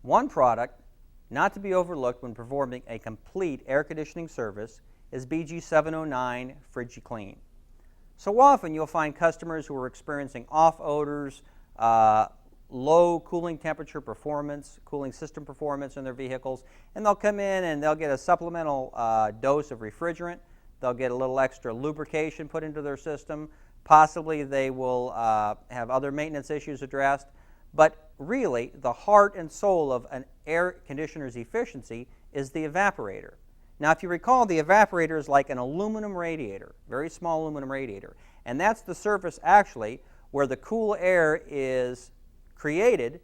One product not to be overlooked when performing a complete air conditioning service is BG709 Frigi-Clean. So often you'll find customers who are experiencing off odors, low cooling temperature performance, cooling system performance in their vehicles, and they'll come in and they'll get a supplemental dose of refrigerant. They'll get a little extra lubrication put into their system. Possibly they will have other maintenance issues addressed. But really, the heart and soul of an air conditioner's efficiency is the evaporator. Now, if you recall, the evaporator is like an aluminum radiator, very small aluminum radiator. And that's the surface, actually, where the cool air is created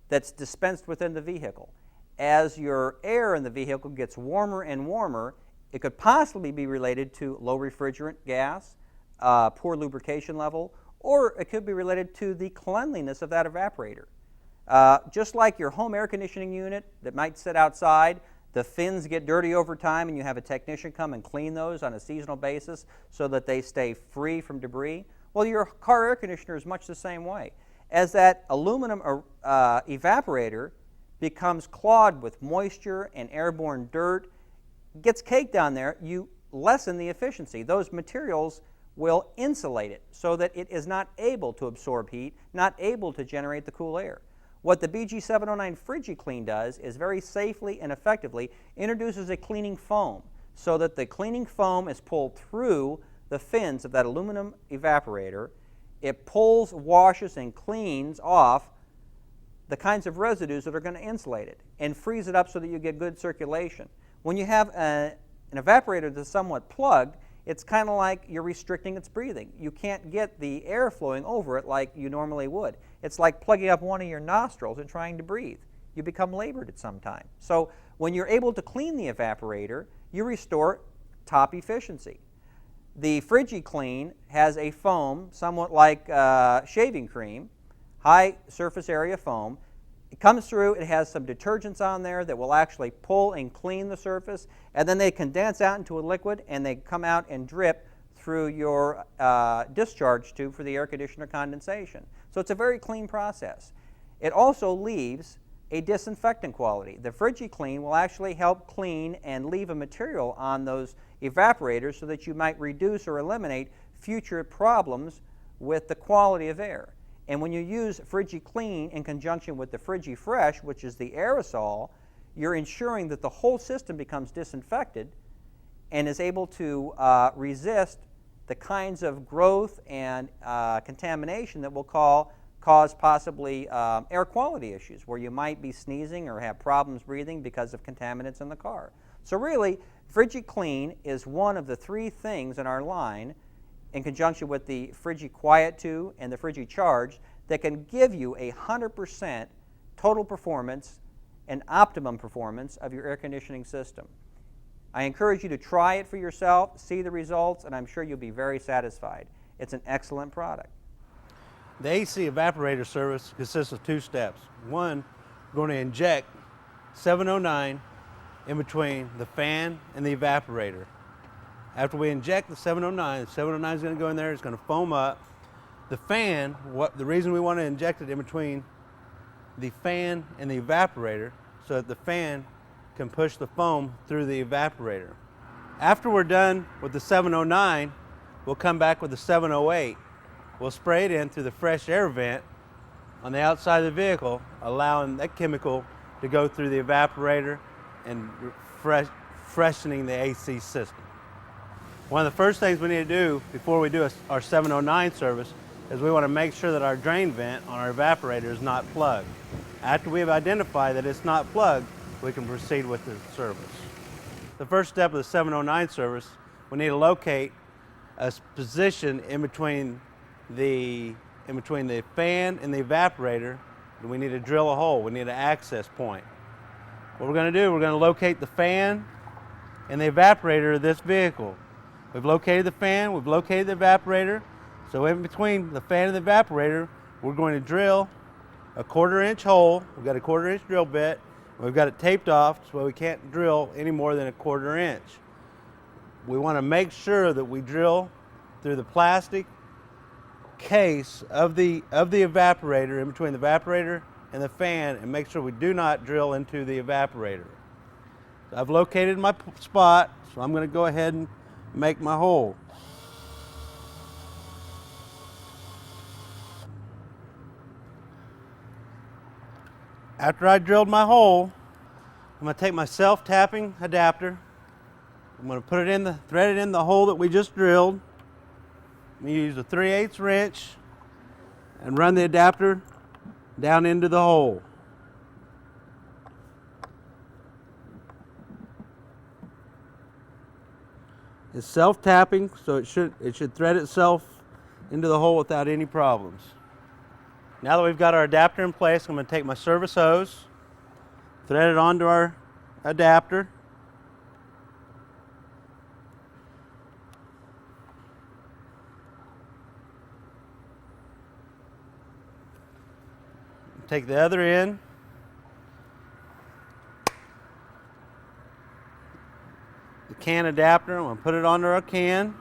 that's dispensed within the vehicle. As your air in the vehicle gets warmer and warmer, it could possibly be related to low refrigerant gas, poor lubrication level, or it could be related to the cleanliness of that evaporator. Just like your home air conditioning unit that might sit outside, the fins get dirty over time and you have a technician come and clean those on a seasonal basis so that they stay free from debris. Well, your car air conditioner is much the same way. As that aluminum evaporator becomes clogged with moisture and airborne dirt, gets caked on there, you lessen the efficiency. Those materials will insulate it so that it is not able to absorb heat, not able to generate the cool air. What the BG709 Frigi-Clean does is very safely and effectively introduces a cleaning foam so that the cleaning foam is pulled through the fins of that aluminum evaporator. It pulls, washes, and cleans off the kinds of residues that are going to insulate it and frees it up so that you get good circulation. When you have an evaporator that's somewhat plugged, it's kind of like you're restricting its breathing. You can't get the air flowing over it like you normally would. It's like plugging up one of your nostrils and trying to breathe. You become labored at some time. So when you're able to clean the evaporator, you restore top efficiency. The Frigi-Clean has a foam somewhat like shaving cream, high surface area foam. It comes through, it has some detergents on there that will actually pull and clean the surface, and then they condense out into a liquid and they come out and drip through your discharge tube for the air conditioner condensation. So it's a very clean process. It also leaves a disinfectant quality. The Frigi-Clean will actually help clean and leave a material on those evaporators so that you might reduce or eliminate future problems with the quality of air. And when you use Frigi-Clean in conjunction with the Frigi-Fresh, which is the aerosol, you're ensuring that the whole system becomes disinfected and is able to resist the kinds of growth and contamination that will cause possibly air quality issues, where you might be sneezing or have problems breathing because of contaminants in the car. So really, Frigi-Clean is one of the three things in our line, in conjunction with the Frigi-Quiet 2 and the Frigi-Charge, that can give you 100% total performance and optimum performance of your air conditioning system. I encourage you to try it for yourself, see the results, and I'm sure you'll be very satisfied. It's an excellent product. The AC evaporator service consists of two steps. One, we're going to inject 709 in between the fan and the evaporator. After we inject the 709 is going to go in there, it's going to foam up. The fan, the reason we want to inject it in between the fan and the evaporator, so that the fan can push the foam through the evaporator. After we're done with the 709, we'll come back with the 708. We'll spray it in through the fresh air vent on the outside of the vehicle, allowing that chemical to go through the evaporator and freshening the AC system. One of the first things we need to do before we do our 709 service is we want to make sure that our drain vent on our evaporator is not plugged. After we have identified that it's not plugged, we can proceed with the service. The first step of the 709 service, we need to locate a position in between the fan and the evaporator, and we need to drill a hole. We need an access point. What we're going to do, we're going to locate the fan and the evaporator of this vehicle. We've located the fan, we've located the evaporator, so in between the fan and the evaporator, we're going to drill a 1/4 inch hole. We've got a 1/4 inch drill bit, and we've got it taped off so we can't drill any more than a 1/4 inch. We want to make sure that we drill through the plastic case of the evaporator, in between the evaporator and the fan and make sure we do not drill into the evaporator. So I've located my spot, so I'm going to go ahead and make my hole. After I drilled my hole, I'm going to take my self-tapping adapter. I'm going to put it in thread it in the hole that we just drilled. I'm going to use a 3/8 wrench and run the adapter down into the hole. It's self-tapping, so it should thread itself into the hole without any problems. Now that we've got our adapter in place, I'm going to take my service hose, thread it onto our adapter. Take the other end. The can adapter, I'm going to put it onto our can.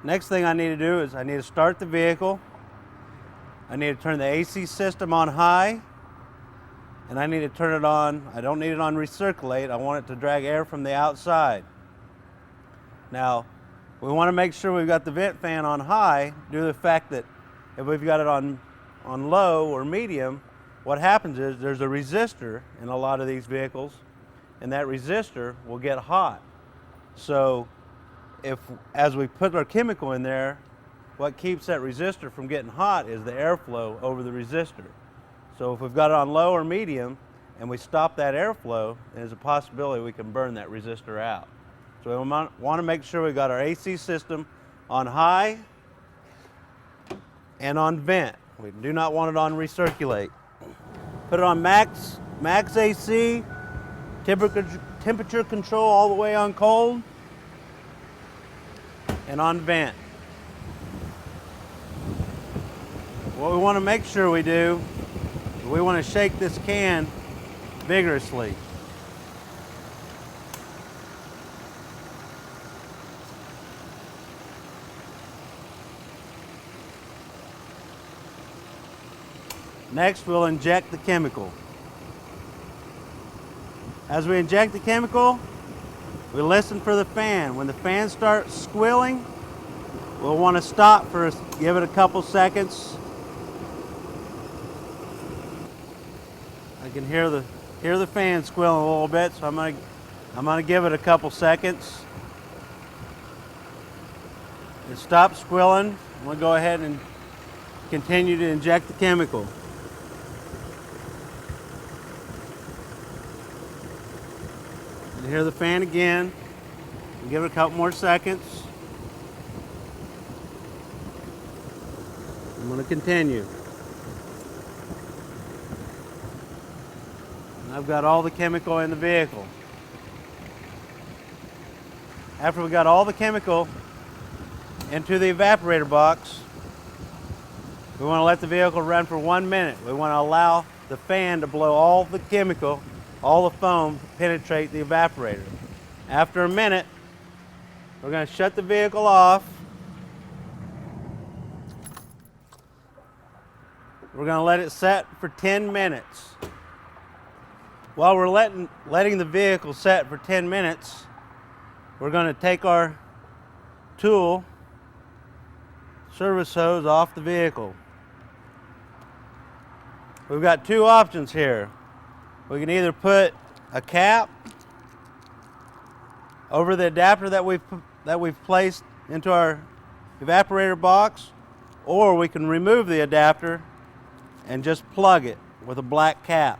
Next thing I need to do is I need to start the vehicle. I need to turn the AC system on high. And I need to turn it on, I don't need it on recirculate, I want it to drag air from the outside. Now, we want to make sure we've got the vent fan on high due to the fact that if we've got it on low or medium, what happens is there's a resistor in a lot of these vehicles, and that resistor will get hot. So as we put our chemical in there, what keeps that resistor from getting hot is the airflow over the resistor. So if we've got it on low or medium and we stop that airflow, there's a possibility we can burn that resistor out. So we want to make sure we've got our AC system on high and on vent. We do not want it on recirculate. Put it on max AC, temperature control all the way on cold, and on vent. What we want to make sure we do, we want to shake this can vigorously. Next, we'll inject the chemical. As we inject the chemical, we listen for the fan. When the fan starts squealing, we'll want to stop for give it a couple seconds. I can hear the fan squealing a little bit, so I'm gonna give it a couple seconds. It stops squealing. I'm gonna go ahead and continue to inject the chemical. You hear the fan again. Give it a couple more seconds. I'm going to continue. I've got all the chemical in the vehicle. After we got all the chemical into the evaporator box, we want to let the vehicle run for 1 minute. We want to allow the fan to blow all the chemical, all the foam, to penetrate the evaporator. After a minute, we're going to shut the vehicle off. We're going to let it set for 10 minutes. While we're letting the vehicle set for 10 minutes, we're going to take our tool, service hose, off the vehicle. We've got two options here. We can either put a cap over the adapter that we've placed into our evaporator box, or we can remove the adapter and just plug it with a black cap.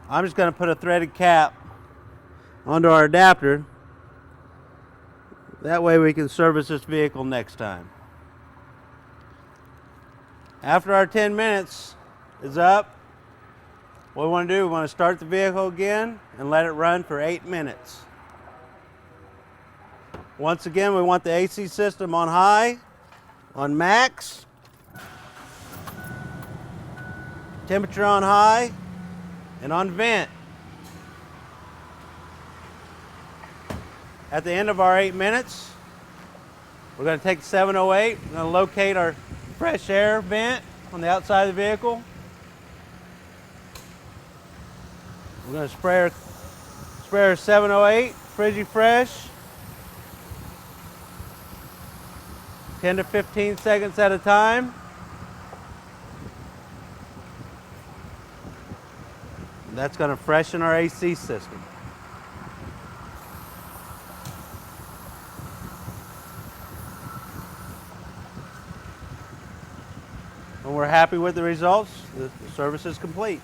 I'm just going to put a threaded cap onto our adapter. That way we can service this vehicle next time. After our 10 minutes is up, what we want to do, we want to start the vehicle again and let it run for 8 minutes. Once again, we want the AC system on high, on max, temperature on high, and on vent. At the end of our 8 minutes, we're going to take 708, we're going to locate our fresh air vent on the outside of the vehicle. We're going to spray our 708 Frigi-Fresh. 10 to 15 seconds at a time. That's going to freshen our AC system. When we're happy with the results, the service is complete.